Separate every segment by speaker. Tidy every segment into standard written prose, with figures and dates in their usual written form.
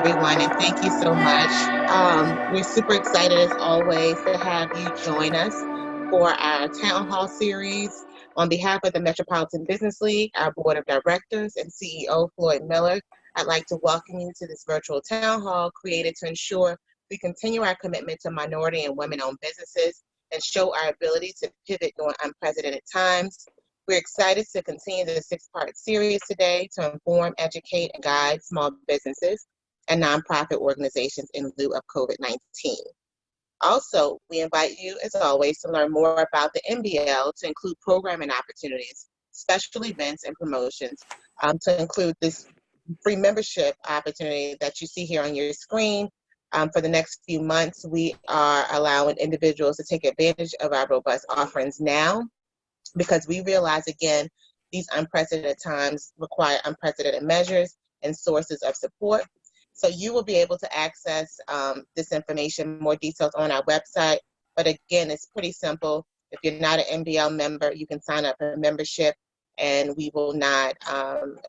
Speaker 1: everyone, and thank you so much. We're super excited, as always, to have you join us for our town hall series. On behalf of the Metropolitan Business League, our board of directors, and CEO Floyd Miller, I'd like to welcome you to this virtual town hall created to ensure we continue our commitment to minority and women-owned businesses and show our ability to pivot during unprecedented times. We're excited to continue the six-part series today to inform, educate, and guide small businesses and nonprofit organizations in lieu of COVID-19. Also, we invite you, as always, to learn more about the MBL to include programming opportunities, special events, and promotions, to include this free membership opportunity that you see here on your screen. For the next few months, we are allowing individuals to take advantage of our robust offerings now, because we realize, again, these unprecedented times require unprecedented measures and sources of support. So you will be able to access this information, more details on our website. But again, it's pretty simple. If you're not an MBL member, you can sign up for a membership, and we will not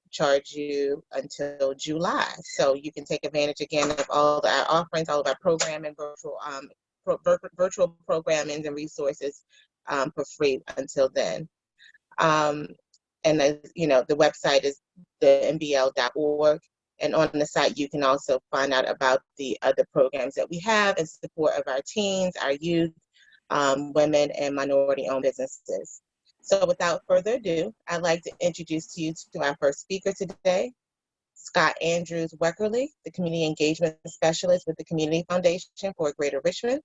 Speaker 1: charge you until July. So you can take advantage, again, of all of our offerings, all of our programming, virtual programming and resources for free until then. And the website is thembl.org. And on the site, you can also find out about the other programs that we have in support of our teens, our youth, women, and minority-owned businesses. So without further ado, I'd like to introduce to you to our first speaker today, Scott Andrews-Weckerly, the Community Engagement Specialist with the Community Foundation for Greater Richmond.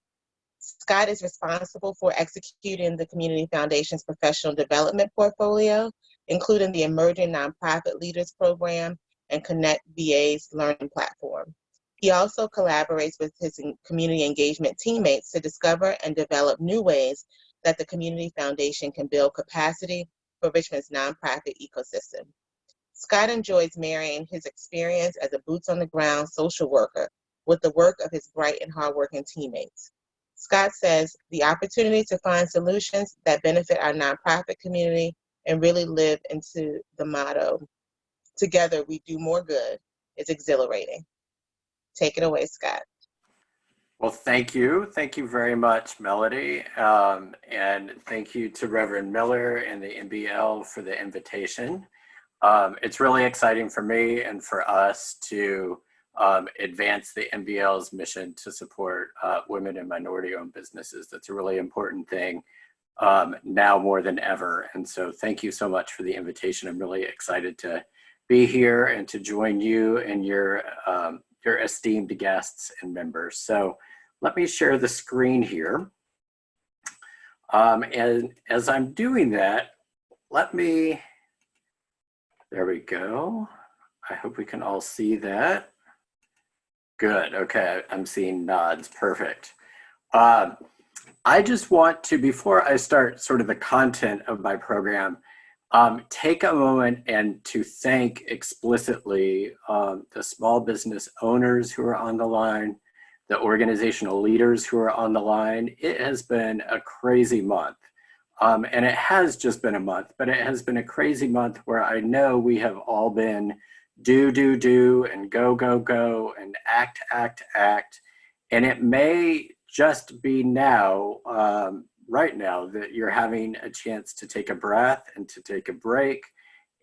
Speaker 1: Scott is responsible for executing the Community Foundation's professional development portfolio, including the Emerging Nonprofit Leaders Program and ConnectVA's learning platform. He also collaborates with his community engagement teammates to discover and develop new ways that the Community Foundation can build capacity for Richmond's nonprofit ecosystem. Scott enjoys marrying his experience as a boots-on-the-ground social worker with the work of his bright and hardworking teammates. Scott says the opportunity to find solutions that benefit our nonprofit community and really live into the motto, "Together we do more good," is exhilarating. Take it away, Scott.
Speaker 2: Well, thank you. Thank you very much, Melody. And thank you to Reverend Miller and the MBL for the invitation. It's really exciting for me and for us to advance the MBL's mission to support women and minority-owned businesses. That's a really important thing now more than ever. And so thank you so much for the invitation. I'm really excited to be here and to join you and your esteemed guests and members. So let me share the screen here. And as I'm doing that, there we go. I hope we can all see that. Good, okay, I'm seeing nods, perfect. I just want to, before I start sort of the content of my program, take a moment and to thank explicitly the small business owners who are on the line, the organizational leaders who are on the line. It has been a crazy month. And it has just been a month, but it has been a crazy month where I know we have all been do, and go, and act. And it may just be now, right now, that you're having a chance to take a breath and to take a break.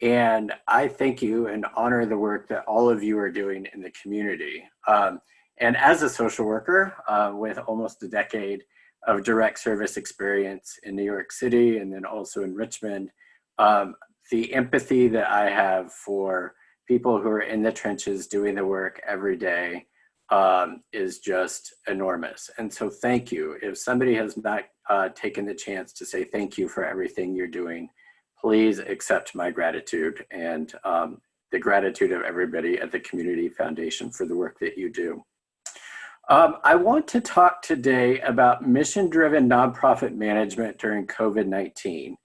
Speaker 2: And I thank you and honor the work that all of you are doing in the community. And as a social worker with almost a decade of direct service experience in New York City and then also in Richmond, the empathy that I have for people who are in the trenches doing the work every day is just enormous. And so thank you. If somebody has not taken the chance to say thank you for everything you're doing, please accept my gratitude and the gratitude of everybody at the Community Foundation for the work that you do. I want to talk today about mission-driven nonprofit management during COVID-19.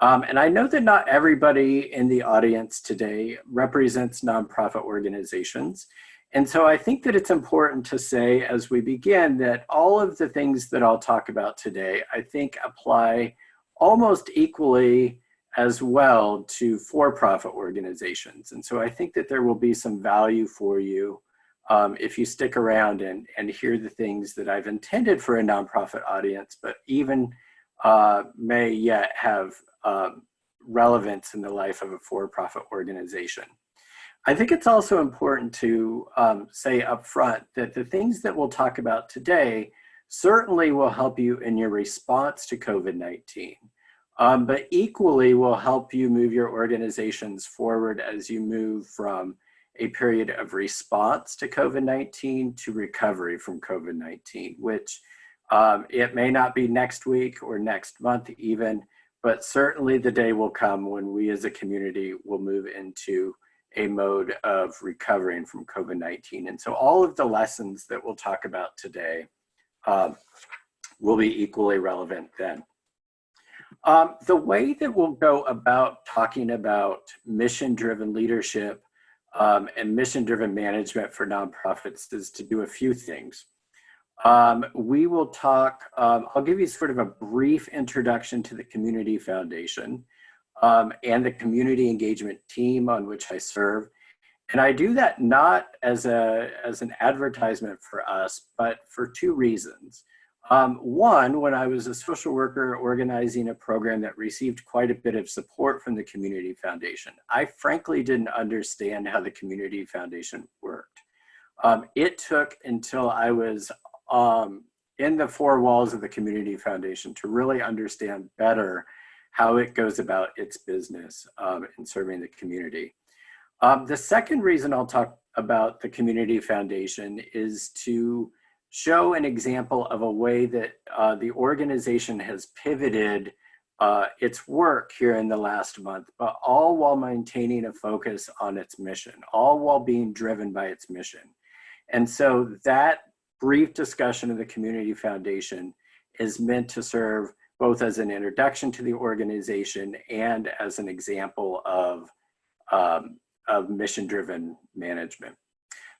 Speaker 2: And I know that not everybody in the audience today represents nonprofit organizations. And so I think that it's important to say as we begin that all of the things that I'll talk about today, I think apply almost equally as well to for-profit organizations. And so I think that there will be some value for you if you stick around and hear the things that I've intended for a nonprofit audience, but even may yet have relevance in the life of a for-profit organization. I think it's also important to say up front that the things that we'll talk about today certainly will help you in your response to COVID-19, but equally will help you move your organizations forward as you move from a period of response to COVID-19 to recovery from COVID-19, which it may not be next week or next month even, but certainly the day will come when we as a community will move into a mode of recovering from COVID-19. And so all of the lessons that we'll talk about today will be equally relevant then. The way that we'll go about talking about mission-driven leadership and mission-driven management for nonprofits is to do a few things. We will talk, I'll give you sort of a brief introduction to the Community Foundation and the community engagement team on which I serve. And I do that not as an advertisement for us, but for two reasons. One, when I was a social worker organizing a program that received quite a bit of support from the Community Foundation, I frankly didn't understand how the Community Foundation worked. It took until I was in the four walls of the Community Foundation to really understand better how it goes about its business in serving the community. The second reason I'll talk about the Community Foundation is to show an example of a way that the organization has pivoted its work here in the last month, but all while maintaining a focus on its mission, all while being driven by its mission. And so that brief discussion of the Community Foundation is meant to serve both as an introduction to the organization and as an example of mission-driven management.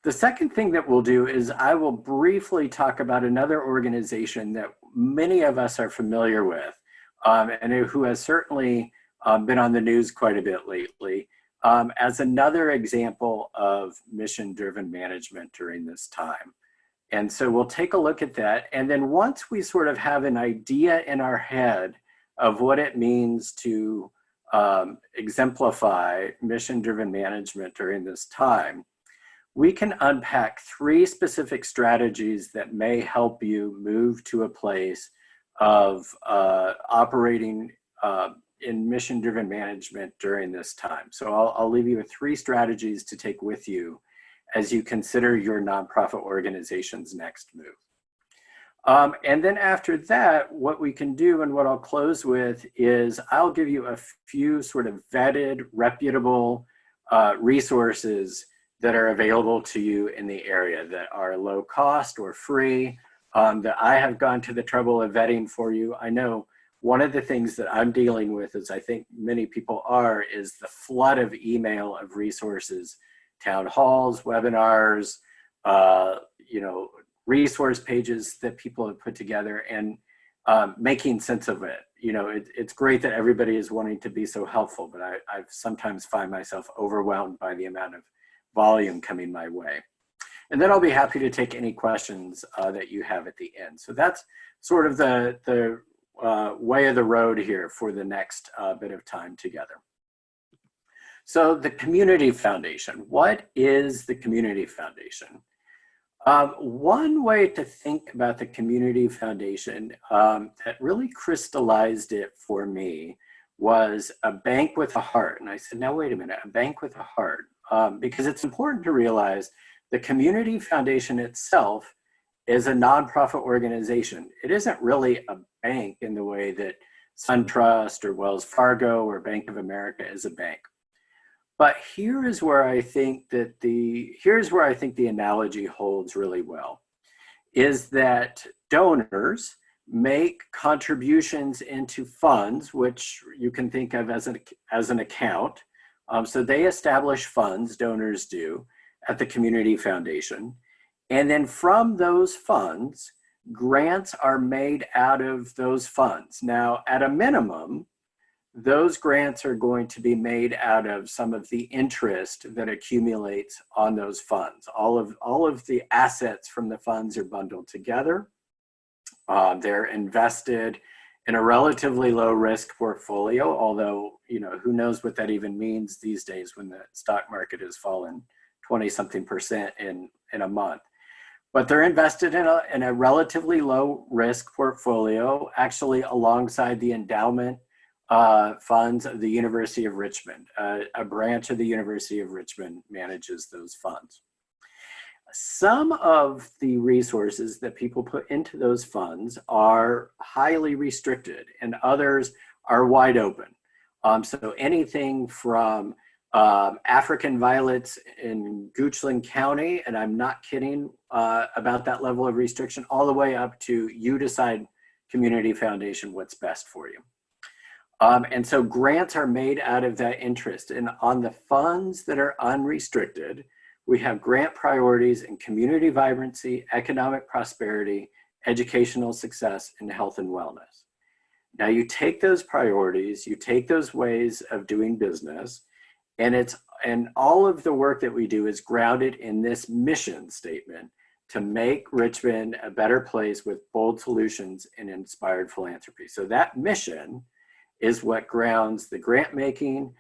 Speaker 2: The second thing that we'll do is I will briefly talk about another organization that many of us are familiar with and who has certainly been on the news quite a bit lately as another example of mission-driven management during this time. And so we'll take a look at that. And then once we sort of have an idea in our head of what it means to exemplify mission-driven management during this time, we can unpack three specific strategies that may help you move to a place of operating in mission-driven management during this time. So I'll leave you with three strategies to take with you as you consider your nonprofit organization's next move. And then after that, what we can do and what I'll close with is I'll give you a few sort of vetted, reputable resources that are available to you in the area that are low cost or free, that I have gone to the trouble of vetting for you. I know one of the things that I'm dealing with, as I think many people are, is the flood of email of resources, town halls, webinars, resource pages that people have put together and making sense of it. It's great that everybody is wanting to be so helpful, but I sometimes find myself overwhelmed by the amount of volume coming my way. And then I'll be happy to take any questions that you have at the end. So that's sort of the way of the road here for the next bit of time together. So the Community Foundation. What is the Community Foundation? One way to think about the Community Foundation that really crystallized it for me was a bank with a heart. And I said, now wait a minute, a bank with a heart. Because it's important to realize the Community Foundation itself is a nonprofit organization. It isn't really a bank in the way that SunTrust or Wells Fargo or Bank of America is a bank. But here's where I think the analogy holds really well, is that donors make contributions into funds, which you can think of as an account. So they establish funds, donors do, at the Community Foundation. And then from those funds, grants are made out of those funds. Now, at a minimum, those grants are going to be made out of some of the interest that accumulates on those funds. All of the assets from the funds are bundled together. They're invested in a relatively low risk portfolio, although, who knows what that even means these days when the stock market has fallen 20-something% in a month. But they're invested in a relatively low risk portfolio, actually alongside the endowment funds of the University of Richmond. A branch of the University of Richmond manages those funds. Some of the resources that people put into those funds are highly restricted and others are wide open. So anything from African violets in Goochland County, and I'm not kidding about that level of restriction, all the way up to you decide, Community Foundation, what's best for you. And so grants are made out of that interest. And on the funds that are unrestricted, we have grant priorities in community vibrancy, economic prosperity, educational success, and health and wellness. Now you take those priorities, you take those ways of doing business, and all of the work that we do is grounded in this mission statement to make Richmond a better place with bold solutions and inspired philanthropy. So that mission is what grounds the grant making,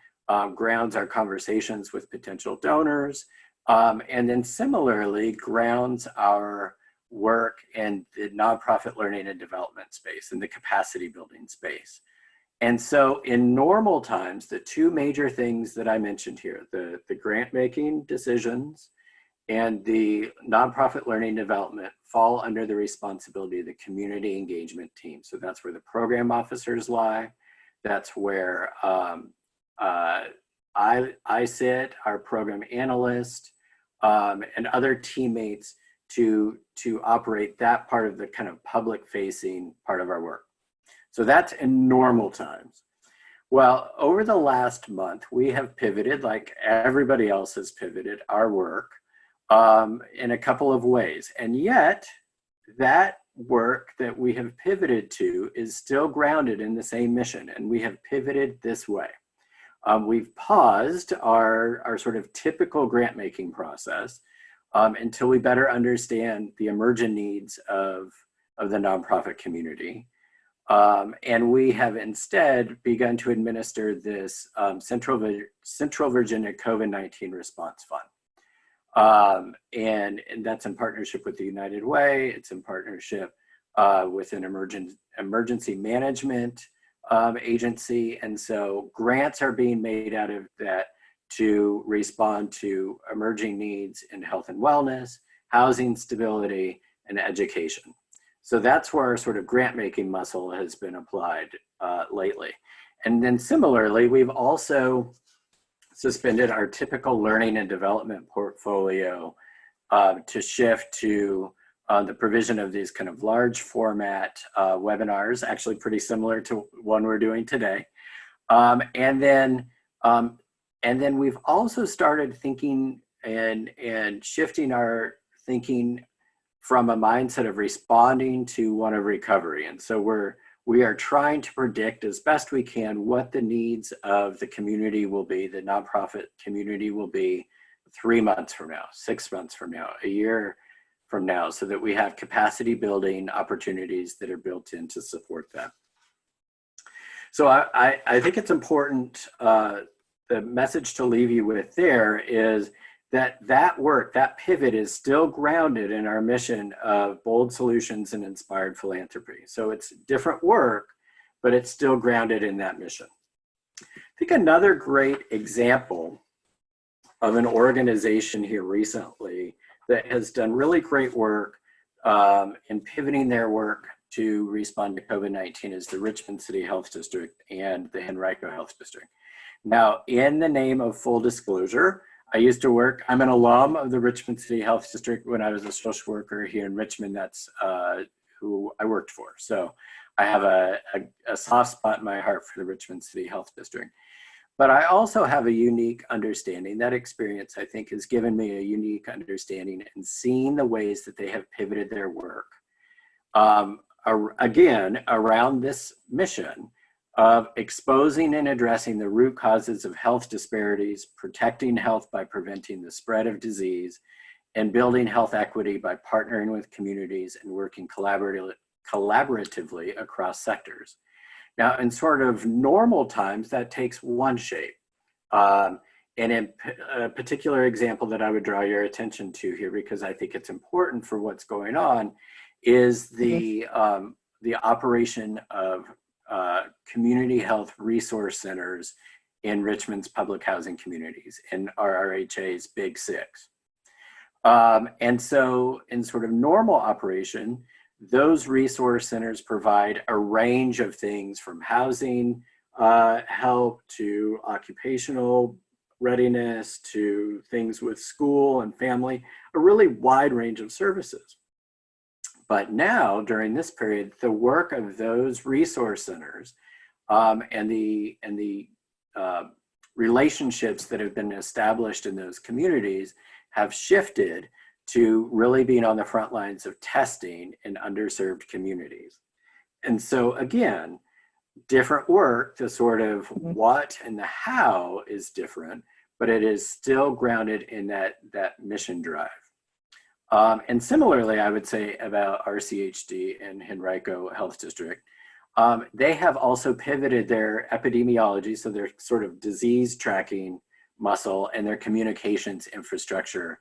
Speaker 2: grounds our conversations with potential donors, and then similarly grounds our work in the nonprofit learning and development space and the capacity building space. And so in normal times, the two major things that I mentioned here, the grant making decisions and the nonprofit learning development, fall under the responsibility of the community engagement team. So that's where the program officers lie. That's where I sit, our program analyst, and other teammates to operate that part of the kind of public facing part of our work. So that's in normal times. Well, over the last month, we have pivoted, like everybody else has pivoted, our work in a couple of ways. And yet that work that we have pivoted to is still grounded in the same mission, and we have pivoted this way. We've paused our sort of typical grant making process until we better understand the emergent needs of the nonprofit community. And we have instead begun to administer this Central Virginia COVID-19 Response Fund. And that's in partnership with the United Way. It's in partnership with an emergency management agency. And so grants are being made out of that to respond to emerging needs in health and wellness, housing stability, and education. So that's where our sort of grant making muscle has been applied lately. And then similarly, we've also suspended our typical learning and development portfolio to shift to the provision of these kind of large format webinars, actually pretty similar to one we're doing today. And then we've also started thinking and shifting our thinking from a mindset of responding to one of recovery. And so we are trying to predict as best we can what the needs of the community will be, the nonprofit community will be 3 months from now, 6 months from now, a year from now, so that we have capacity building opportunities that are built in to support that. So I think it's important, the message to leave you with there is that work, that pivot is still grounded in our mission of bold solutions and inspired philanthropy. So it's different work, but it's still grounded in that mission. I think another great example of an organization here recently that has done really great work in pivoting their work to respond to COVID-19 is the Richmond City Health District and the Henrico Health District. Now, in the name of full disclosure, I'm an alum of the Richmond City Health District when I was a social worker here in Richmond. That's who I worked for. So I have a soft spot in my heart for the Richmond City Health District. But I also have a unique understanding. That experience, I think, has given me a unique understanding in seeing the ways that they have pivoted their work, again, around this mission of exposing and addressing the root causes of health disparities, protecting health by preventing the spread of disease, and building health equity by partnering with communities and working collaboratively across sectors. Now, in sort of normal times, that takes one shape. And in a particular example that I would draw your attention to here, because I think it's important for what's going on, is the operation of community health resource centers in Richmond's public housing communities, in RRHA's Big Six. And so in sort of normal operation, those resource centers provide a range of things from housing help to occupational readiness to things with school and family, a really wide range of services. But now, during this period, the work of those resource centers and the relationships that have been established in those communities have shifted to really being on the front lines of testing in underserved communities. And so again, different work, the sort of what and the how is different, but it is still grounded in that mission drive. And similarly, I would say about RCHD and Henrico Health District, they have also pivoted their epidemiology, so their sort of disease tracking muscle and their communications infrastructure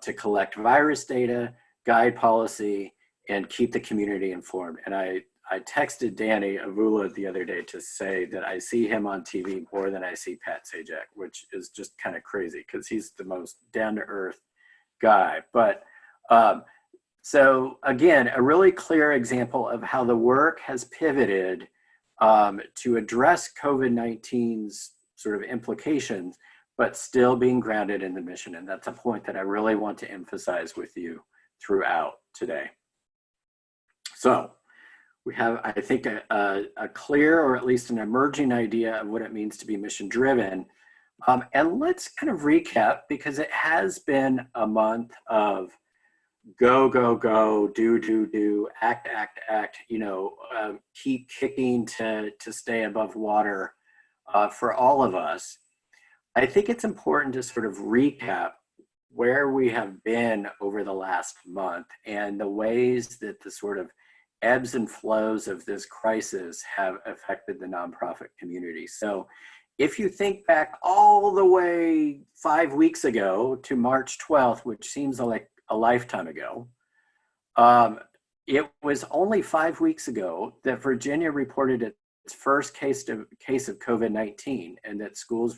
Speaker 2: to collect virus data, guide policy, and keep the community informed. And I texted Danny Avula the other day to say that I see him on TV more than I see Pat Sajak, which is just kind of crazy because he's the most down-to-earth guy. But so again, a really clear example of how the work has pivoted to address COVID-19's sort of implications, but still being grounded in the mission. And that's a point that I really want to emphasize with you throughout today. So we have, I think, a clear or at least an emerging idea of what it means to be mission driven. And let's kind of recap, because it has been a month of go, go, go, do, act, keep kicking to stay above water for all of us. I think it's important to sort of recap where we have been over the last month and the ways that the sort of ebbs and flows of this crisis have affected the nonprofit community. So if you think back all the way 5 weeks ago to March 12th, which seems like a lifetime ago, it was only 5 weeks ago that Virginia reported its first case of COVID-19 and that schools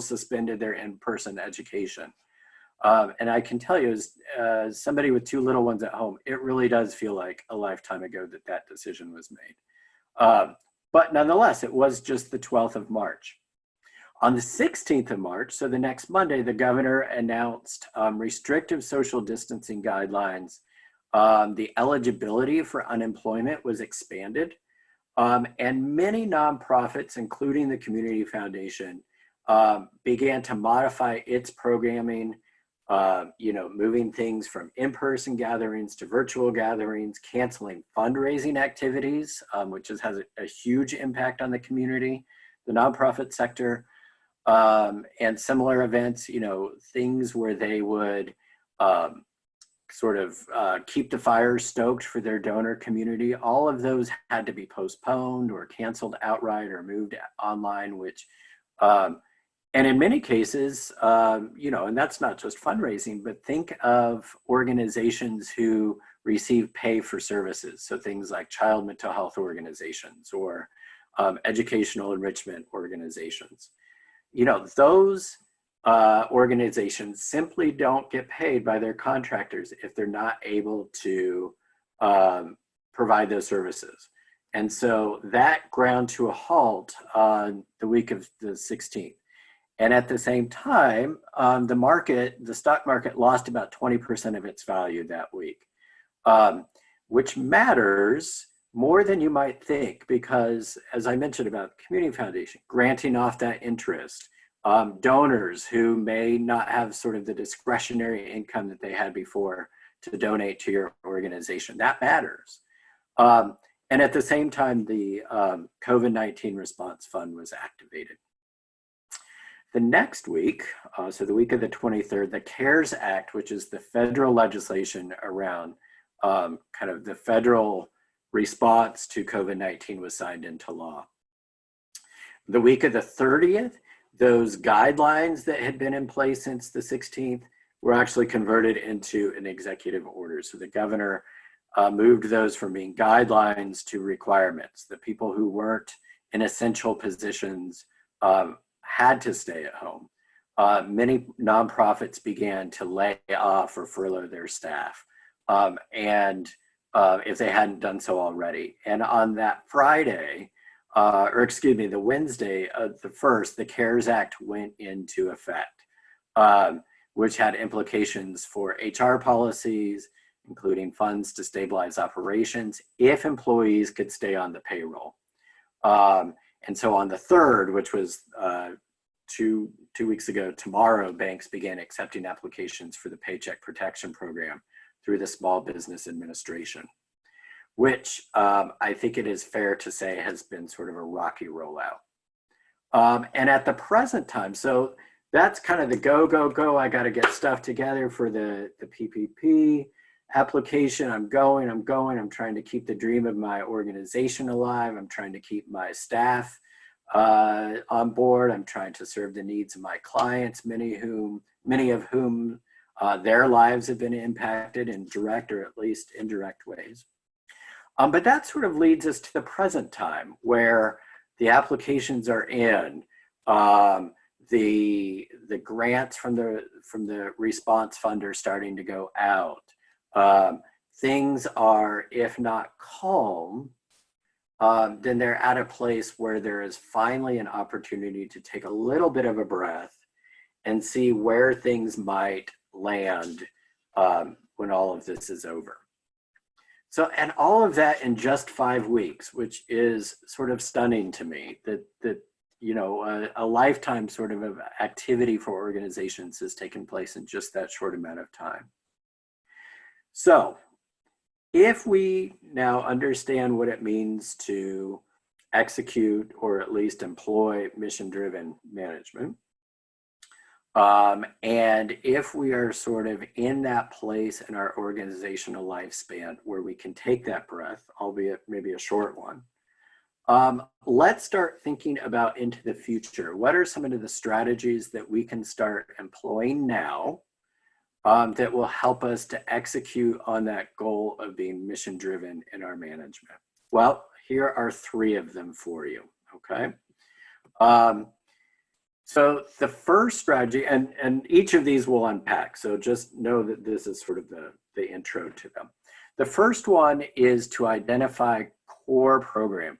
Speaker 2: suspended their in-person education. And I can tell you, as somebody with 2 little ones at home, it really does feel like a lifetime ago that decision was made. But nonetheless, it was just the 12th of March. On the 16th of March, so the next Monday, the governor announced restrictive social distancing guidelines. The eligibility for unemployment was expanded. And many nonprofits, including the Community Foundation, began to modify its programming, moving things from in-person gatherings to virtual gatherings, canceling fundraising activities, which has a huge impact on the community, the nonprofit sector, and similar events, things where they would keep the fire stoked for their donor community. All of those had to be postponed or canceled outright or moved online, which, and in many cases, and that's not just fundraising, but think of organizations who receive pay for services. So things like child mental health organizations or educational enrichment organizations. Those organizations simply don't get paid by their contractors if they're not able to provide those services. And so that ground to a halt on the week of the 16th. And at the same time, the stock market lost about 20% of its value that week, which matters more than you might think, because as I mentioned about the Community Foundation, granting off that interest, donors who may not have sort of the discretionary income that they had before to donate to your organization, that matters. And at the same time, the COVID-19 response fund was activated. The next week, so the week of the 23rd, the CARES Act, which is the federal legislation around kind of the federal response to COVID-19, was signed into law. The week of the 30th, those guidelines that had been in place since the 16th were actually converted into an executive order. So the governor moved those from being guidelines to requirements. The people who weren't in essential positions had to stay at home. Many nonprofits began to lay off or furlough their staff, and if they hadn't done so already. And on that Friday, the Wednesday of the 1st, the CARES Act went into effect, which had implications for HR policies, including funds to stabilize operations if employees could stay on the payroll. And so on the 3rd, which was two weeks ago tomorrow, banks began accepting applications for the Paycheck Protection Program through the Small Business Administration, which I think it is fair to say has been sort of a rocky rollout. And at the present time, so that's kind of the go. I got to get stuff together for the PPP application. I'm trying to keep the dream of my organization alive. I'm trying to keep my staff on board. I'm trying to serve the needs of my clients, many of whom their lives have been impacted in direct or at least indirect ways. But that sort of leads us to the present time, where the applications are in, the grants from the response fund are starting to go out. Things are, if not calm, then they're at a place where there is finally an opportunity to take a little bit of a breath and see where things might land when all of this is over. So, and all of that in just 5 weeks, which is sort of stunning to me, that a lifetime sort of activity for organizations has taken place in just that short amount of time. So if we now understand what it means to execute or at least employ mission-driven management, and if we are sort of in that place in our organizational lifespan where we can take that breath, albeit maybe a short one, let's start thinking about into the future. What are some of the strategies that we can start employing now that will help us to execute on that goal of being mission-driven in our management? Well, here are 3 of them for you, okay? So the first strategy, and each of these will unpack, so just know that this is sort of the intro to them. The first one is to identify core programming.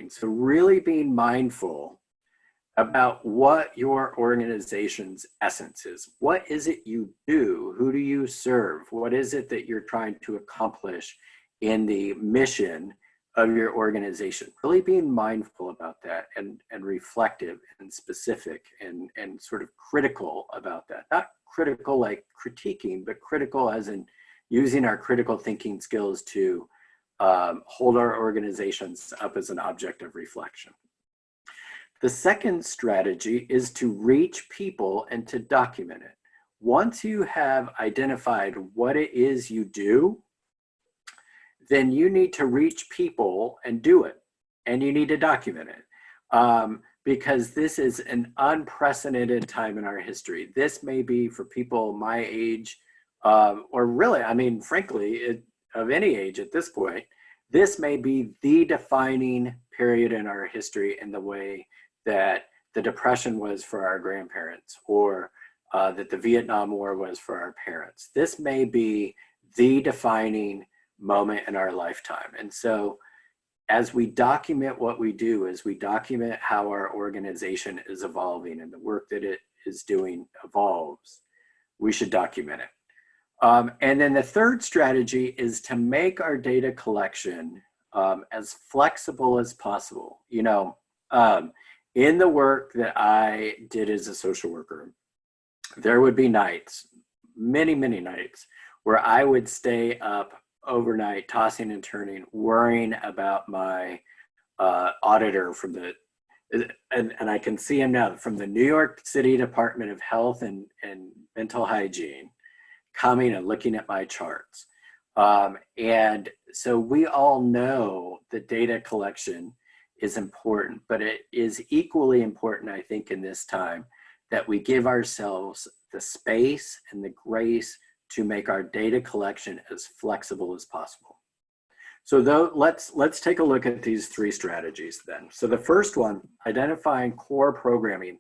Speaker 2: So really being mindful about what your organization's essence is. What is it you do? Who do you serve? What is it that you're trying to accomplish in the mission of your organization? Really being mindful about that and reflective and specific and sort of critical about that. Not critical like critiquing, but critical as in using our critical thinking skills to hold our organizations up as an object of reflection. The second strategy is to reach people and to document it. Once you have identified what it is you do, then you need to reach people and do it, and you need to document it, because this is an unprecedented time in our history. This may be for people my age, or really, I mean, frankly, of any age at this point, this may be the defining period in our history in the way that the Depression was for our grandparents, or that the Vietnam War was for our parents. This may be the defining moment in our lifetime. And so as we document what we do, as we document how our organization is evolving and the work that it is doing evolves, we should document it. And then the third strategy is to make our data collection as flexible as possible. In the work that I did as a social worker, there would be nights, many nights, where I would stay up overnight, tossing and turning, worrying about my auditor from the, and I can see him now, from the New York City Department of Health and Mental Hygiene, coming and looking at my charts. And so we all know that data collection is important, but it is equally important, I think, in this time, that we give ourselves the space and the grace to make our data collection as flexible as possible. So let's take a look at these three strategies then. So the first one, identifying core programming.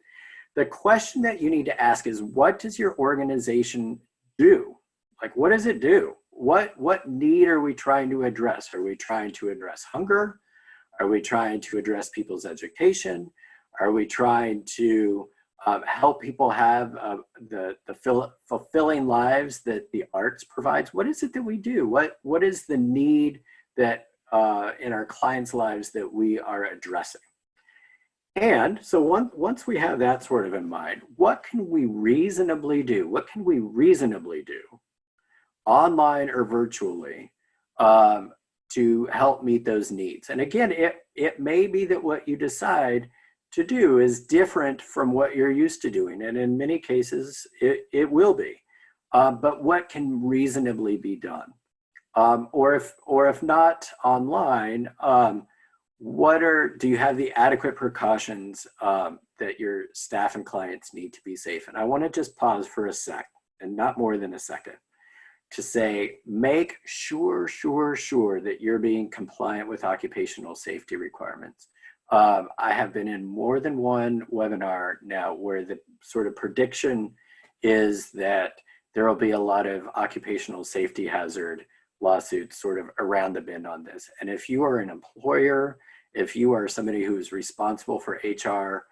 Speaker 2: The question that you need to ask is, what does your organization do? Like, what does it do? What need are we trying to address? Are we trying to address hunger? Are we trying to address people's education? Are we trying to help people have the fulfilling lives that the arts provides? What is it that we do? What is the need that in our clients' lives that we are addressing? And so once we have that sort of in mind, what can we reasonably do? What can we reasonably do online or virtually to help meet those needs? And again, it may be that what you decide to do is different from what you're used to doing. And in many cases, it will be. But what can reasonably be done? Or if not online, do you have the adequate precautions that your staff and clients need to be safe? And I want to just pause for a sec, and not more than a second, to say, make sure that you're being compliant with occupational safety requirements. I have been in more than one webinar now where the sort of prediction is that there will be a lot of occupational safety hazard lawsuits sort of around the bend on this. And if you are an employer, if you are somebody who is responsible for HR,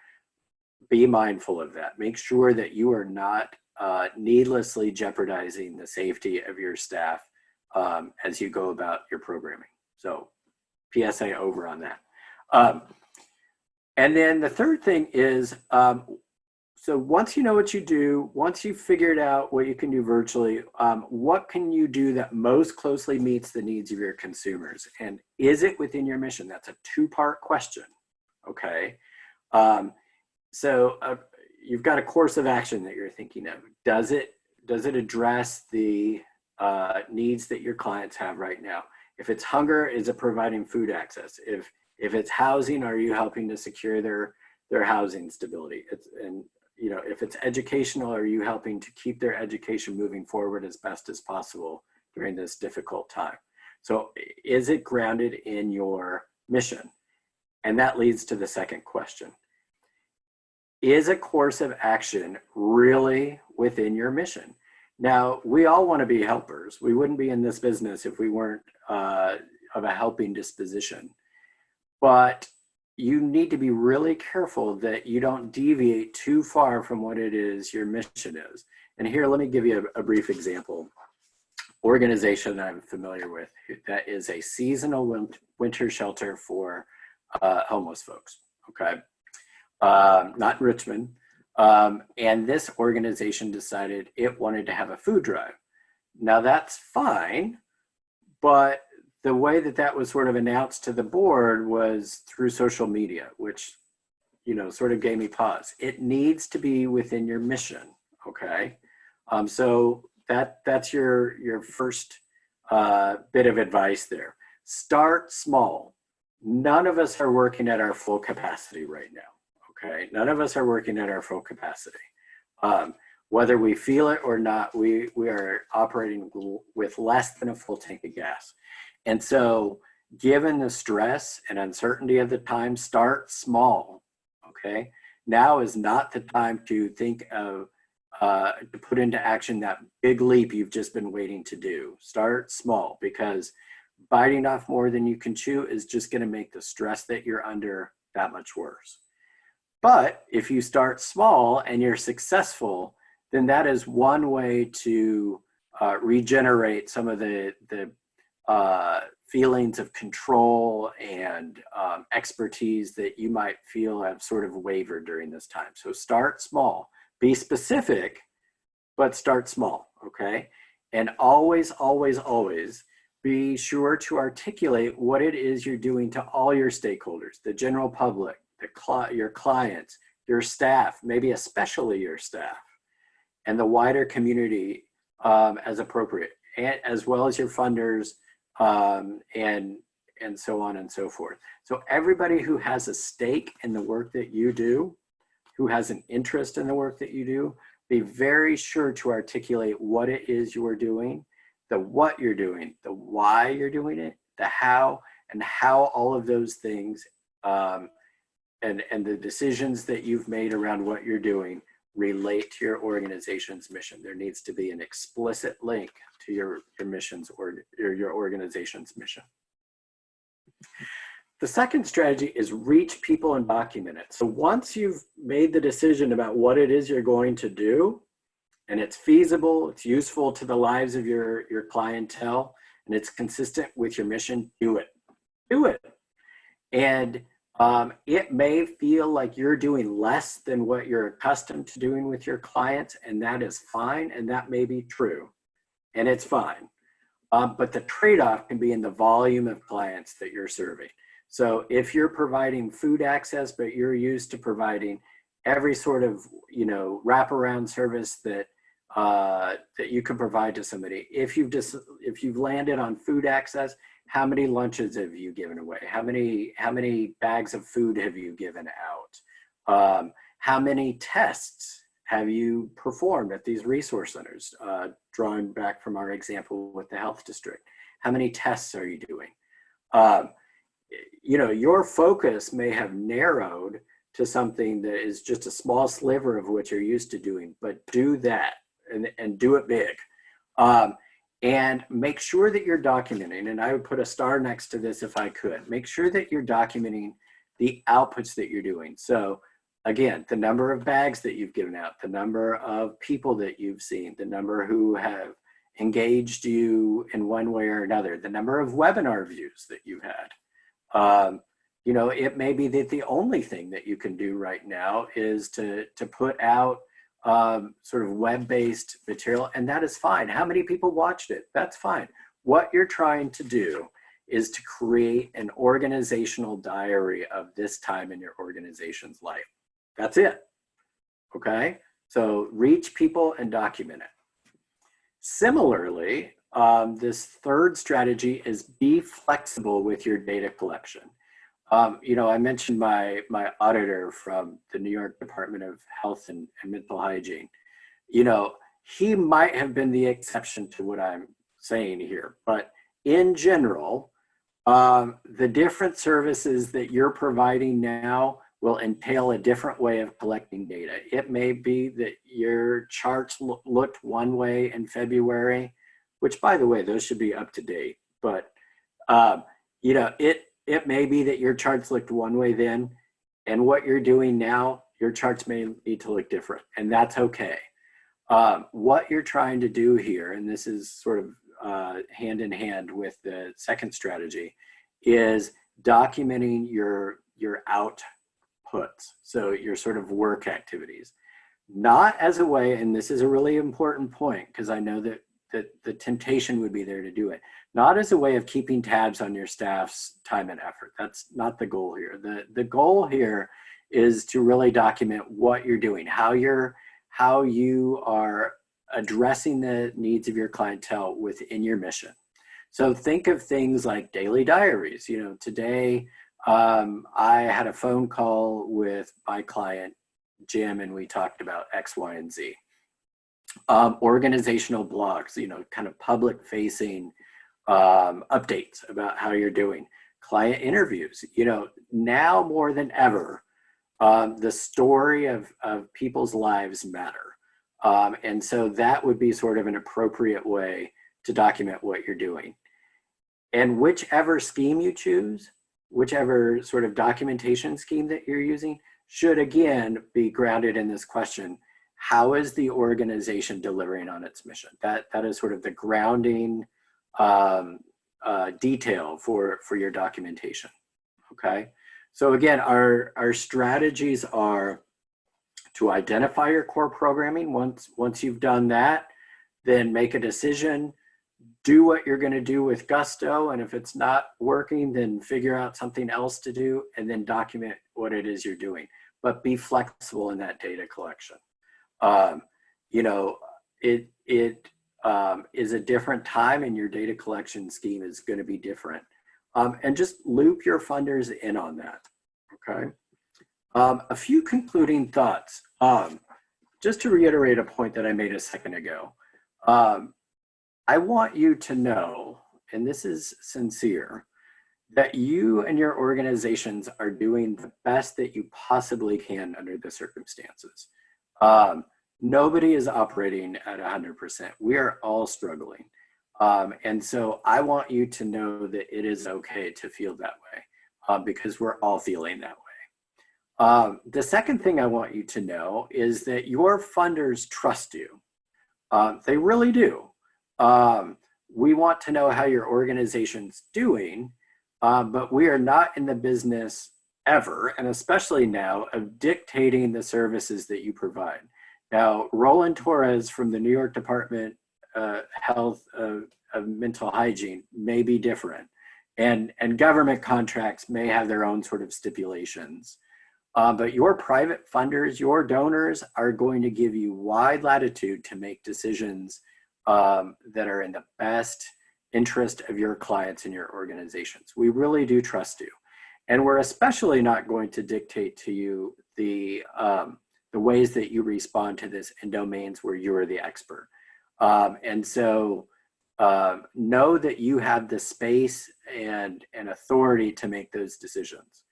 Speaker 2: be mindful of that. Make sure that you are not needlessly jeopardizing the safety of your staff as you go about your programming. So PSA over on that. And then the third thing is, so once you know what you do, once you've figured out what you can do virtually, what can you do that most closely meets the needs of your consumers? And is it within your mission? That's a two-part question, okay? So you've got a course of action that you're thinking of. Does it address the needs that your clients have right now? If it's hunger, is it providing food access? If it's housing, are you helping to secure their housing stability? If it's educational, are you helping to keep their education moving forward as best as possible during this difficult time? So is it grounded in your mission? And that leads to the second question. Is a course of action really within your mission? Now, we all want to be helpers. We wouldn't be in this business if we weren't of a helping disposition. But you need to be really careful that you don't deviate too far from what it is your mission is. And here, let me give you a brief example. Organization that I'm familiar with, that is a seasonal winter shelter for homeless folks, okay? Not in Richmond. And this organization decided it wanted to have a food drive. Now that's fine, but the way that was sort of announced to the board was through social media, which, sort of gave me pause. It needs to be within your mission, okay? So that's your first bit of advice there. Start small. None of us are working at our full capacity right now, okay? None of us are working at our full capacity. Whether we feel it or not, we are operating with less than a full tank of gas. And so given the stress and uncertainty of the time, start small, okay? Now is not the time to think of, to put into action that big leap you've just been waiting to do. Start small, because biting off more than you can chew is just gonna make the stress that you're under that much worse. But if you start small and you're successful, then that is one way to regenerate some of the feelings of control and expertise that you might feel have sort of wavered during this time. So start small, be specific, but start small, okay? And always, always, always be sure to articulate what it is you're doing to all your stakeholders, the general public, your clients, your staff, maybe especially your staff, and the wider community as appropriate, and as well as your funders, and so on and so forth. So everybody who has a stake in the work that you do, who has an interest in the work that you do, be very sure to articulate what it is you are doing, the what you're doing, the why you're doing it, the how, and how all of those things and the decisions that you've made around what you're doing relate to your organization's mission. There needs to be an explicit link to your missions or your organization's mission. The second strategy is reach people and document it. So once you've made the decision about what it is you're going to do, and it's feasible, it's useful to the lives of your clientele, and it's consistent with your mission, do it. Do it. And it may feel like you're doing less than what you're accustomed to doing with your clients, and that is fine, and that may be true, and it's fine. But the trade-off can be in the volume of clients that you're serving. So if you're providing food access, but you're used to providing every sort of, wraparound service that you can provide to somebody, if you've landed on food access, how many lunches have you given away? How many bags of food have you given out? How many tests have you performed at these resource centers? Drawing back from our example with the health district, how many tests are you doing? Your focus may have narrowed to something that is just a small sliver of what you're used to doing, but do that and do it big. And make sure that you're documenting, and I would put a star next to this if I could, make sure that you're documenting the outputs that you're doing. So again, the number of bags that you've given out, the number of people that you've seen, the number who have engaged you in one way or another, the number of webinar views that you've had. It may be that the only thing that you can do right now is to put out sort of web-based material, and that is fine. How many people watched it? That's fine. What you're trying to do is to create an organizational diary of this time in your organization's life. That's it. Okay? So reach people and document it. Similarly, this third strategy is be flexible with your data collection. I mentioned my auditor from the New York Department of Health and Mental Hygiene. He might have been the exception to what I'm saying here, but in general, the different services that you're providing now will entail a different way of collecting data. It may be that your charts looked one way in February, which, by the way, those should be up to date. But it may be that your charts looked one way then, and what you're doing now, your charts may need to look different, and that's okay. What you're trying to do here, and this is sort of hand in hand with the second strategy, is documenting your outputs, so your sort of work activities, not as a way, and this is a really important point because I know that the temptation would be there to do it, not as a way of keeping tabs on your staff's time and effort. That's not the goal here. The goal here is to really document what you're doing, how you are addressing the needs of your clientele within your mission. So think of things like daily diaries. Today I had a phone call with my client, Jim, and we talked about X, Y, and Z. Organizational blogs, kind of public facing updates about how you're doing. Client interviews, now more than ever, the story of people's lives matter. And so that would be sort of an appropriate way to document what you're doing. And whichever scheme you choose, whichever sort of documentation scheme that you're using, should again be grounded in this question: how is the organization delivering on its mission? That is sort of the grounding detail for your documentation. Okay, so again, our strategies are to identify your core programming. Once you've done that, then make a decision, do what you're going to do with gusto. And if it's not working, then figure out something else to do and then document what it is you're doing. But be flexible in that data collection. You know, it is a different time, and your data collection scheme is going to be different. And just loop your funders in on that, okay? A few concluding thoughts. Just to reiterate a point that I made a second ago, I want you to know, and this is sincere, that you and your organizations are doing the best that you possibly can under the circumstances. Nobody is operating at 100%. We are all struggling. And so I want you to know that it is okay to feel that way, because we're all feeling that way. The second thing I want you to know is that your funders trust you. They really do. We want to know how your organization's doing, but we are not in the business ever, and especially now, of dictating the services that you provide. Now, Roland Torres from the New York Department Health of Mental Hygiene may be different, and government contracts may have their own sort of stipulations. But your private funders, your donors, are going to give you wide latitude to make decisions that are in the best interest of your clients and your organizations. We really do trust you. And we're especially not going to dictate to you the ways that you respond to this in domains where you're the expert. And so know that you have the space and authority to make those decisions.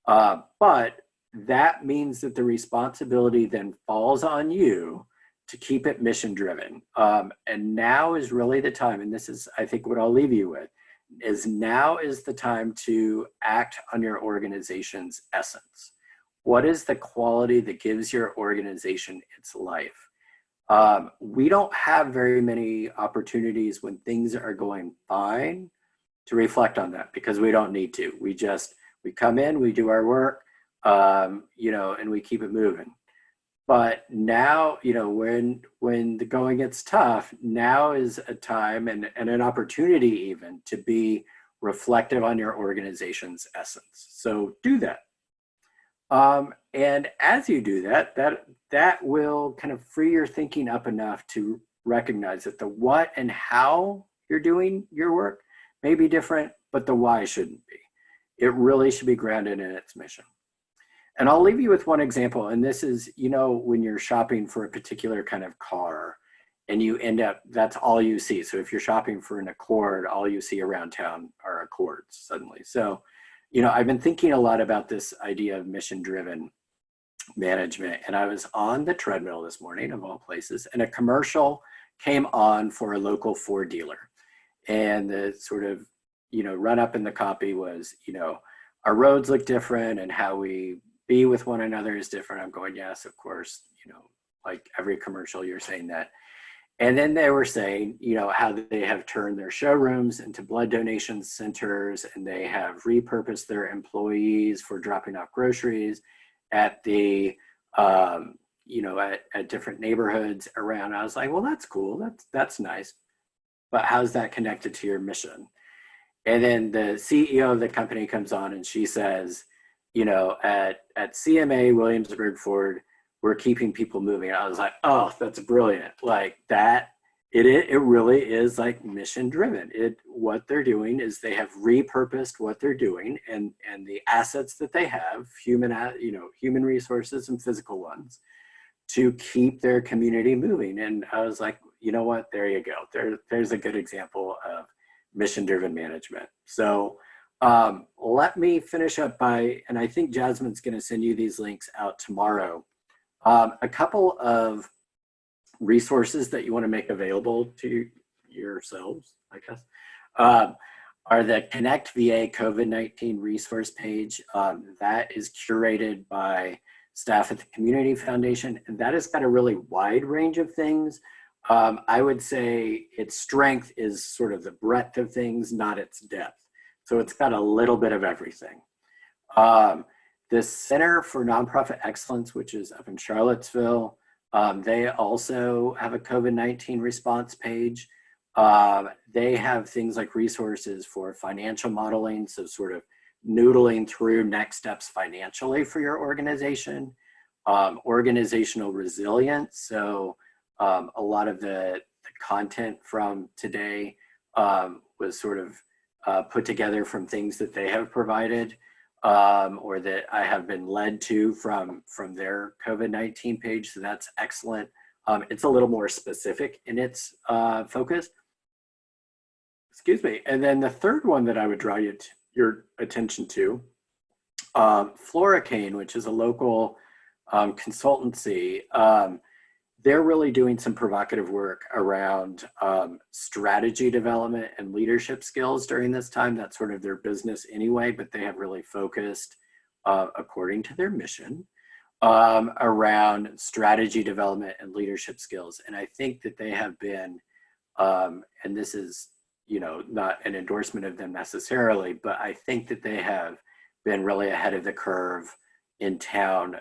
Speaker 2: But that means that the responsibility then falls on you to keep it mission driven. And now is really the time, and this is, I think, what I'll leave you with, is now is the time to act on your organization's essence. What is the quality that gives your organization its life? We don't have very many opportunities when things are going fine to reflect on that, because we don't need to. We come in, we do our work, you know, and we keep it moving. But now, you know, when the going gets tough, now is a time and an opportunity even to be reflective on your organization's essence. So do that. And as you do that, that will kind of free your thinking up enough to recognize that the what and how you're doing your work may be different, but the why shouldn't be. It really should be grounded in its mission. And I'll leave you with one example. And this is, you know, when you're shopping for a particular kind of car and you end up, that's all you see. So if you're shopping for an Accord, all you see around town are Accords suddenly. So, you know, I've been thinking a lot about this idea of mission-driven management. And I was on the treadmill this morning, of all places, and a commercial came on for a local Ford dealer. And the sort of, you know, run up in the copy was, you know, our roads look different and how we be with one another is different. I'm going, yes, of course, you know, like every commercial, you're saying that. And then they were saying, you know, how they have turned their showrooms into blood donation centers, and they have repurposed their employees for dropping off groceries at the, you know, at different neighborhoods around. I was like, well, that's cool. That's nice. But how's that connected to your mission? And then the CEO of the company comes on and she says, you know, at CMA Williamsburg Ford, we're keeping people moving. I was like, oh, that's brilliant. Like that, it really is like mission driven. What they're doing is they have repurposed what they're doing and the assets that they have, human resources and physical ones, to keep their community moving. And I was like, you know what, there you go. There's a good example of mission-driven management. So let me finish up by, and I think Jasmine's going to send you these links out tomorrow. A couple of resources that you want to make available to yourselves, I guess, are the ConnectVA COVID-19 resource page. That is curated by staff at the Community Foundation, and that has got a really wide range of things. I would say its strength is sort of the breadth of things, not its depth. So it's got a little bit of everything. The Center for Nonprofit Excellence, which is up in Charlottesville, they also have a COVID-19 response page. They have things like resources for financial modeling, so sort of noodling through next steps financially for your organization, organizational resilience. So a lot of the content from today was sort of put together from things that they have provided, or that I have been led to from their COVID-19 page. So that's excellent. It's a little more specific in its focus. Excuse me. And then the third one that I would draw your attention to, Floricane, which is a local consultancy. They're really doing some provocative work around strategy development and leadership skills during this time. That's sort of their business anyway, but they have really focused, according to their mission, around strategy development and leadership skills. And I think that they have been, and this is, not an endorsement of them necessarily, but I think that they have been really ahead of the curve in town,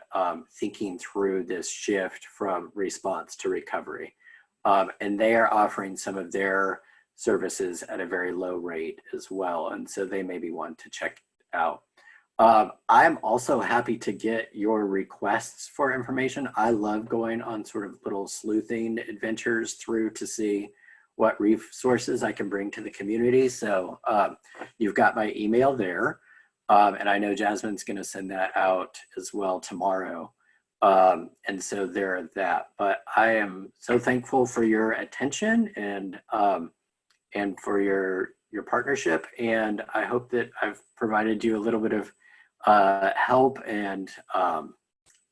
Speaker 2: thinking through this shift from response to recovery. And they are offering some of their services at a very low rate as well. And so they may be one to check out. I'm also happy to get your requests for information. I love going on sort of little sleuthing adventures through to see what resources I can bring to the community. So you've got my email there. And I know Jasmine's going to send that out as well tomorrow. And so there that. But I am so thankful for your attention and for your partnership. And I hope that I've provided you a little bit of help and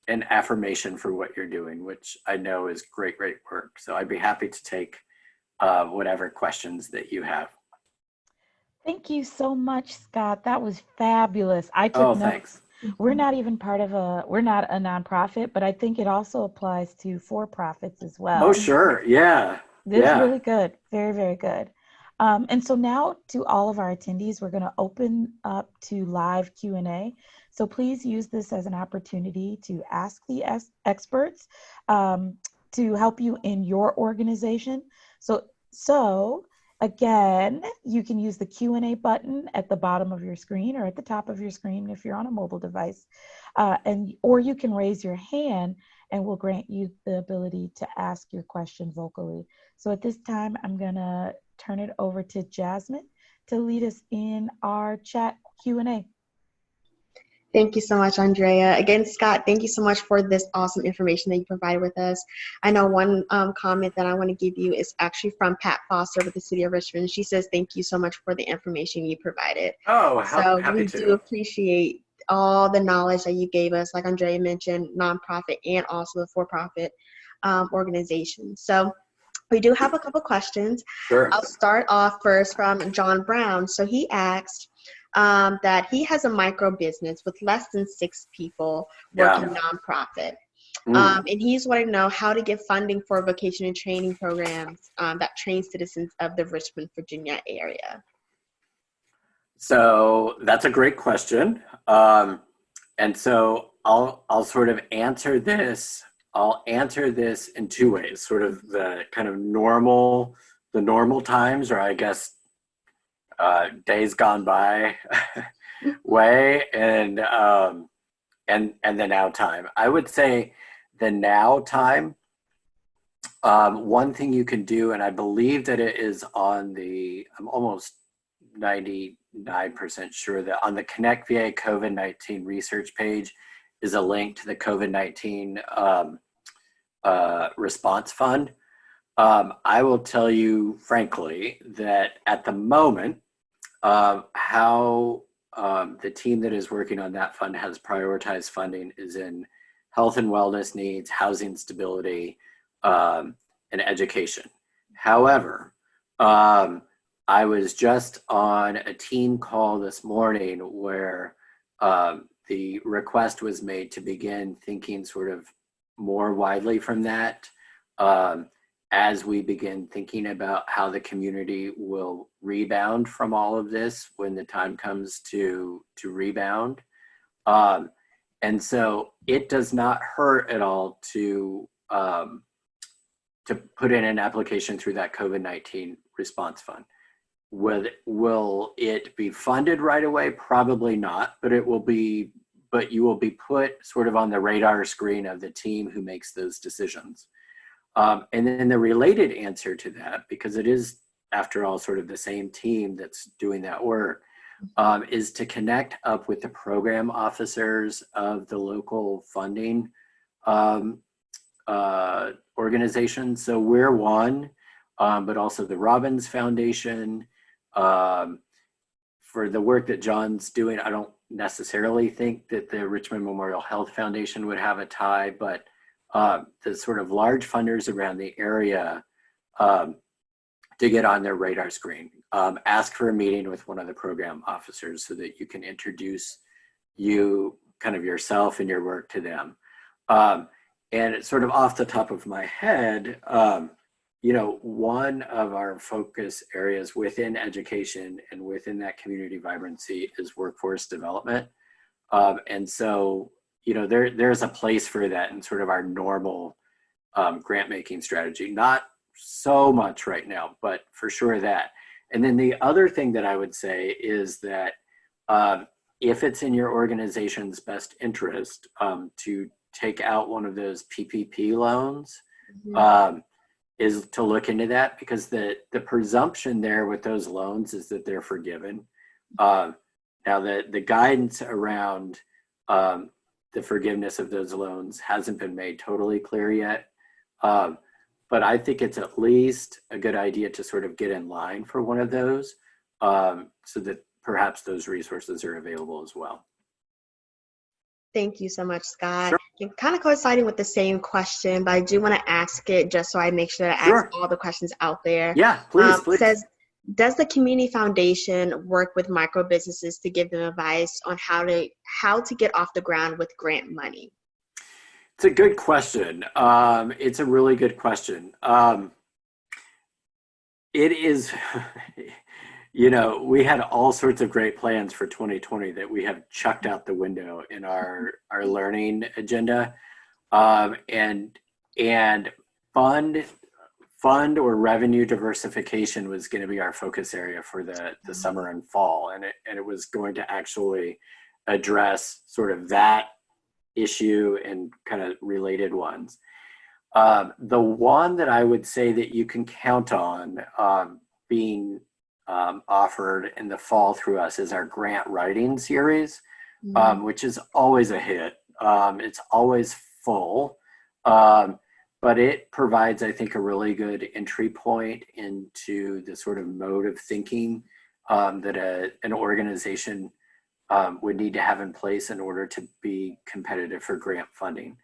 Speaker 2: affirmation for what you're doing, which I know is great work. So I'd be happy to take whatever questions that you have.
Speaker 3: Thank you so much, Scott. That was fabulous. I took notes.
Speaker 2: Thanks.
Speaker 3: We're not even we're not a nonprofit, but I think it also applies to for-profits as well.
Speaker 2: Oh, sure. Yeah.
Speaker 3: This is really good. Very, very good. And so now to all of our attendees, we're going to open up to live Q&A. So please use this as an opportunity to ask the experts to help you in your organization. So again, you can use the Q&A button at the bottom of your screen or at the top of your screen if you're on a mobile device, or you can raise your hand and we'll grant you the ability to ask your question vocally. So at this time, I'm gonna turn it over to Jasmine to lead us in our chat Q&A.
Speaker 4: Thank you so much, Andrea. Again, Scott, thank you so much for this awesome information that you provided with us. I know one comment that I want to give you is actually from Pat Foster with the City of Richmond. She says, thank you so much for the information you provided.
Speaker 2: Oh,
Speaker 4: happy to.
Speaker 2: We
Speaker 4: do appreciate all the knowledge that you gave us, like Andrea mentioned, nonprofit and also the for-profit organizations. So we do have a couple questions.
Speaker 2: Sure.
Speaker 4: I'll start off first from John Brown. So he asked, that he has a micro business with less than 6 people working nonprofit. And he's wanting to know how to get funding for vocation and training programs that train citizens of the Richmond, Virginia area.
Speaker 2: So that's a great question. And so I'll sort of answer this. I'll answer this in 2 ways, sort of the kind of normal times, or I guess days gone by way, and the now time. I would say the now time, one thing you can do, and I believe that it is on I'm almost 99% sure that on the ConnectVA COVID-19 research page is a link to the COVID-19 response fund. I will tell you frankly that at the moment, how the team that is working on that fund has prioritized funding is in health and wellness needs, housing stability, and education. However, I was just on a team call this morning where the request was made to begin thinking sort of more widely from that, as we begin thinking about how the community will rebound from all of this when the time comes to rebound. And so it does not hurt at all to to put in an application through that COVID-19 response fund. Will it be funded right away? Probably not, but you will be put sort of on the radar screen of the team who makes those decisions. And then the related answer to that, because it is, after all, sort of the same team that's doing that work, is to connect up with the program officers of the local funding organizations. So we're one, but also the Robbins Foundation. For the work that John's doing, I don't necessarily think that the Richmond Memorial Health Foundation would have a tie, but the sort of large funders around the area to get on their radar screen. Ask for a meeting with one of the program officers so that you can introduce yourself and your work to them. And it's sort of off the top of my head, one of our focus areas within education and within that community vibrancy is workforce development. And so, there's a place for that in sort of our normal grant making strategy. Not so much right now, but for sure that. And then the other thing that I would say is that if it's in your organization's best interest to take out one of those PPP loans, is to look into that, because the presumption there with those loans is that they're forgiven. Now the guidance around the forgiveness of those loans hasn't been made totally clear yet. But I think it's at least a good idea to sort of get in line for one of those so that perhaps those resources are available as well.
Speaker 4: Thank you so much, Scott.
Speaker 2: Sure.
Speaker 4: You're kind of coinciding with the same question, but I do want to ask it just so I make sure that I ask all the questions out there.
Speaker 2: Yeah, please.
Speaker 4: Says, does the community foundation work with micro businesses to give them advice on how to get off the ground with grant money?
Speaker 2: It's a good question. It's a really good question. It is, we had all sorts of great plans for 2020 that we have chucked out the window in our learning agenda. And fund or revenue diversification was going to be our focus area for the summer and fall. And it was going to actually address sort of that issue and kind of related ones. The one that I would say that you can count on being offered in the fall through us is our grant writing series, which is always a hit. It's always full, but it provides, I think, a really good entry point into the sort of mode of thinking that an organization would need to have in place in order to be competitive for grant funding.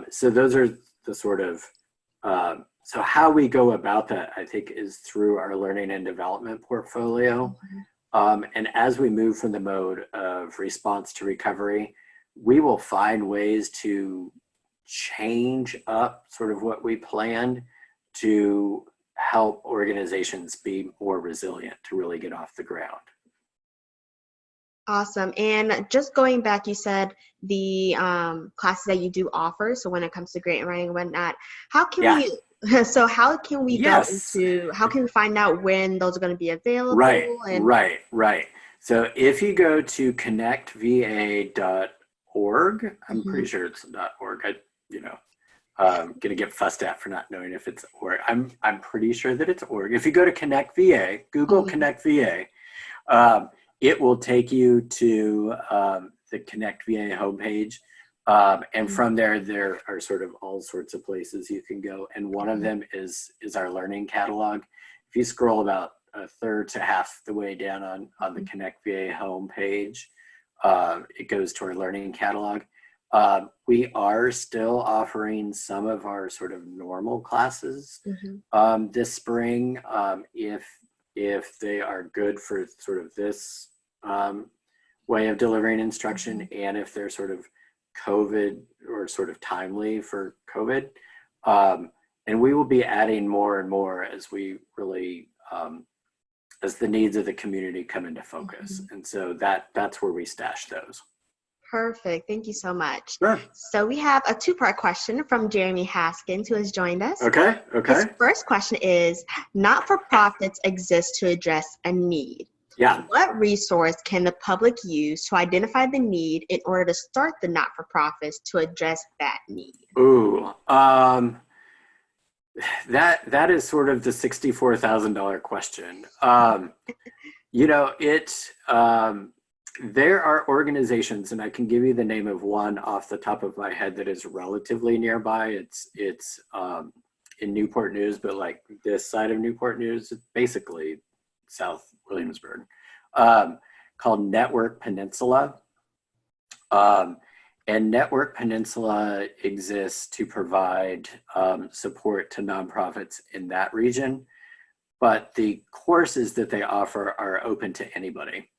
Speaker 2: So those are the sort of, so how we go about that, I think, is through our learning and development portfolio. And as we move from the mode of response to recovery, we will find ways to change up sort of what we planned to help organizations be more resilient to really get off the ground.
Speaker 4: Awesome. And just going back, you said the classes that you do offer. So when it comes to grant writing and whatnot, how can we go into, how can we find out when those are going to be available?
Speaker 2: Right. So if you go to connectva.org, I'm pretty sure it's .org. I'm gonna get fussed at for not knowing if it's org. I'm pretty sure that it's org. If you go to ConnectVA, Google ConnectVA, it will take you to the ConnectVA homepage. And from there are sort of all sorts of places you can go. And one of them is our learning catalog. If you scroll about a third to half the way down on the ConnectVA homepage, it goes to our learning catalog. We are still offering some of our sort of normal classes this spring, if they are good for sort of this way of delivering instruction, and if they're sort of COVID or sort of timely for COVID. And we will be adding more and more as we really, as the needs of the community come into focus. And so that's where we stash those.
Speaker 4: Perfect. Thank you so much.
Speaker 2: Sure.
Speaker 4: So we have a two-part question from Jeremy Haskins, who has joined us.
Speaker 2: Okay.
Speaker 4: His first question is, not-for-profits exist to address a need.
Speaker 2: Yeah.
Speaker 4: What resource can the public use to identify the need in order to start the not-for-profits to address that need?
Speaker 2: Ooh, that is sort of the $64,000 question. There are organizations, and I can give you the name of one off the top of my head that is relatively nearby. It's in Newport News, but like this side of Newport News, it's basically South Williamsburg, called Network Peninsula. And Network Peninsula exists to provide support to nonprofits in that region, but the courses that they offer are open to anybody.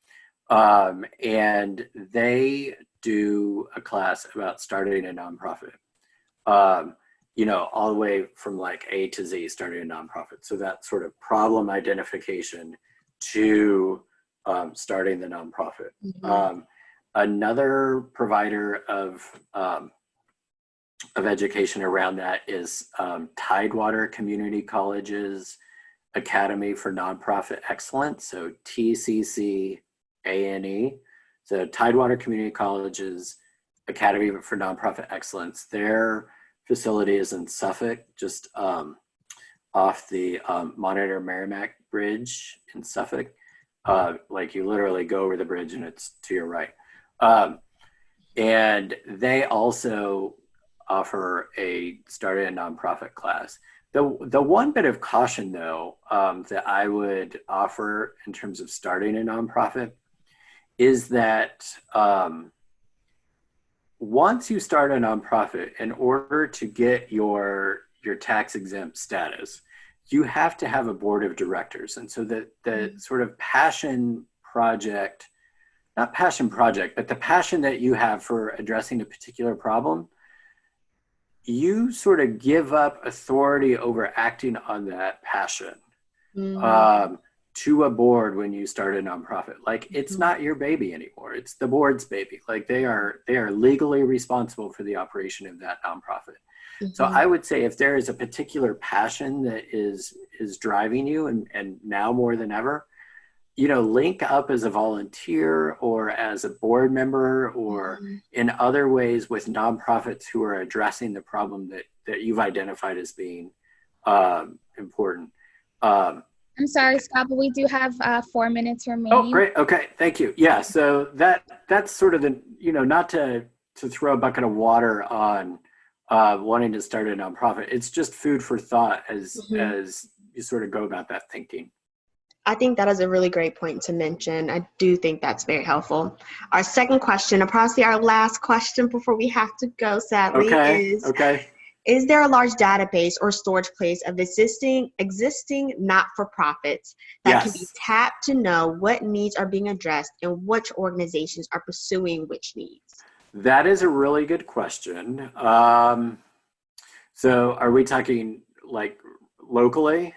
Speaker 2: And they do a class about starting a nonprofit, all the way from like A to Z, starting a nonprofit. So that sort of problem identification to starting the nonprofit.
Speaker 4: Mm-hmm.
Speaker 2: Another provider of education around that is Tidewater Community College's Academy for Nonprofit Excellence, so TCCANE. So Tidewater Community College's Academy for Nonprofit Excellence. Their facility is in Suffolk, just off the Monitor Merrimack Bridge in Suffolk. Like you literally go over the bridge and it's to your right. And they also offer a starting a nonprofit class. The one bit of caution though, that I would offer in terms of starting a nonprofit is that once you start a nonprofit, in order to get your tax exempt status, you have to have a board of directors. And so the sort of passion project, not passion project, but the passion that you have for addressing a particular problem, you sort of give up authority over acting on that passion to a board when you start a nonprofit. Like it's not your baby anymore. It's the board's baby. Like they are legally responsible for the operation of that nonprofit. So I would say if there is a particular passion that is driving you and now more than ever, link up as a volunteer or as a board member or in other ways with nonprofits who are addressing the problem that you've identified as being important.
Speaker 5: I'm sorry, Scott, but we do have 4 minutes remaining.
Speaker 2: Oh, great. Okay. Thank you. Yeah. So that's sort of the, not to throw a bucket of water on wanting to start a nonprofit. It's just food for thought as you sort of go about that thinking.
Speaker 4: I think that is a really great point to mention. I do think that's very helpful. Our second question, and probably our last question before we have to go, sadly, is there a large database or storage place of existing not-for-profits that can be tapped to know what needs are being addressed and which organizations are pursuing which needs?
Speaker 2: That is a really good question. So are we talking like locally?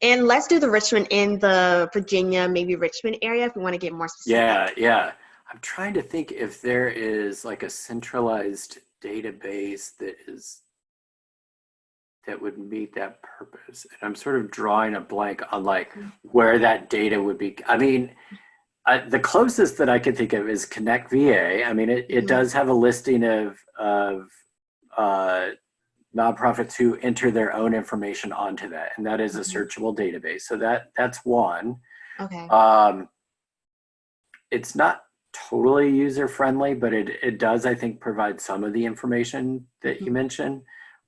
Speaker 4: And let's do the Richmond and the Virginia, maybe Richmond area if we want to get more specific.
Speaker 2: Yeah. I'm trying to think if there is like a centralized database that would meet that purpose. And I'm sort of drawing a blank on like where that data would be. I mean, the closest that I can think of is ConnectVA. I mean, it does have a listing of nonprofits who enter their own information onto that, and that is a searchable database. So that's one.
Speaker 4: Okay.
Speaker 2: It's not totally user friendly, but it does, I think, provide some of the information that you mentioned.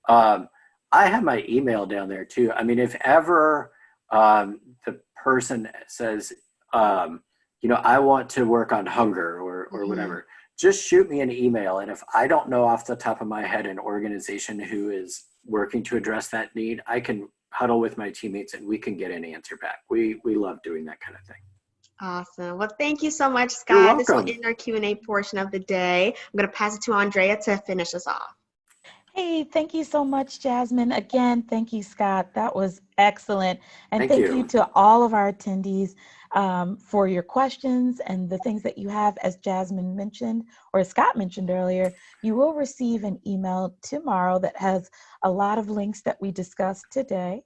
Speaker 2: I have my email down there too. I mean, if ever the person says, I want to work on hunger or whatever, just shoot me an email. And if I don't know off the top of my head an organization who is working to address that need, I can huddle with my teammates and we can get an answer back. We love doing that kind of thing.
Speaker 4: Awesome. Well, thank you so much, Scott.
Speaker 2: You're welcome.
Speaker 4: This will end our Q&A portion of the day. I'm going to pass it to Andrea to finish us off.
Speaker 3: Hey, thank you so much, Jasmine. Again, thank you, Scott. That was excellent. And
Speaker 2: Thank
Speaker 3: thank
Speaker 2: you.
Speaker 3: you to all of our attendees. for your questions and the things that you have. As Jasmine mentioned, or as Scott mentioned earlier, you will receive an email tomorrow that has a lot of links that we discussed today.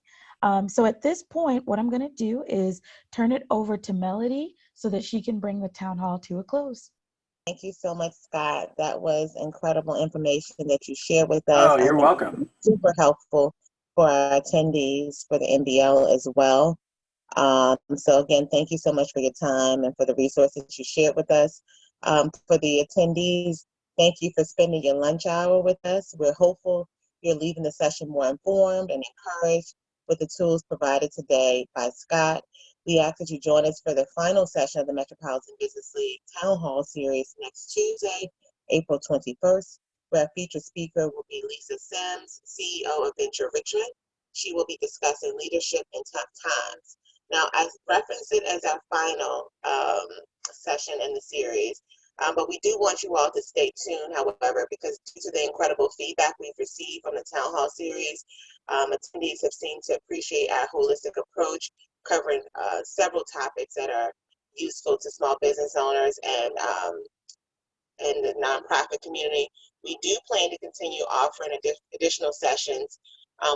Speaker 3: So at this point, what I'm going to do is turn it over to Melody so that she can bring the town hall to a close.
Speaker 1: Thank you so much, Scott. That was incredible information that you shared with us.
Speaker 2: Oh, you're welcome.
Speaker 1: Super helpful for our attendees for the NBL as well. So again, thank you so much for your time and for the resources you shared with us. For the attendees, thank you for spending your lunch hour with us. We're hopeful you're leaving the session more informed and encouraged with the tools provided today by Scott. We ask that you join us for the final session of the Metropolitan Business League Town Hall Series next Tuesday, April 21st, where our featured speaker will be Lisa Sims, CEO of Venture Richmond. She will be discussing leadership in tough times. Now, I referenced it as our final session in the series, but we do want you all to stay tuned, however, because due to the incredible feedback we've received from the Town Hall series, attendees have seemed to appreciate our holistic approach, covering several topics that are useful to small business owners and the nonprofit community. We do plan to continue offering additional sessions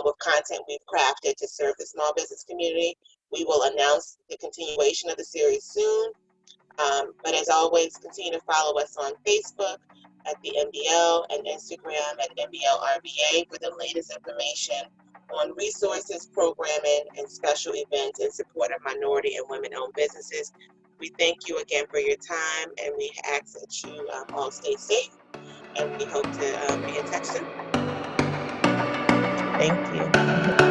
Speaker 1: with content we've crafted to serve the small business community. We will announce the continuation of the series soon. But as always, continue to follow us on Facebook at the MBL and Instagram at MBLRBA for the latest information on resources, programming, and special events in support of minority and women-owned businesses. We thank you again for your time, and we ask that you all stay safe, and we hope to be in touch soon. Thank you.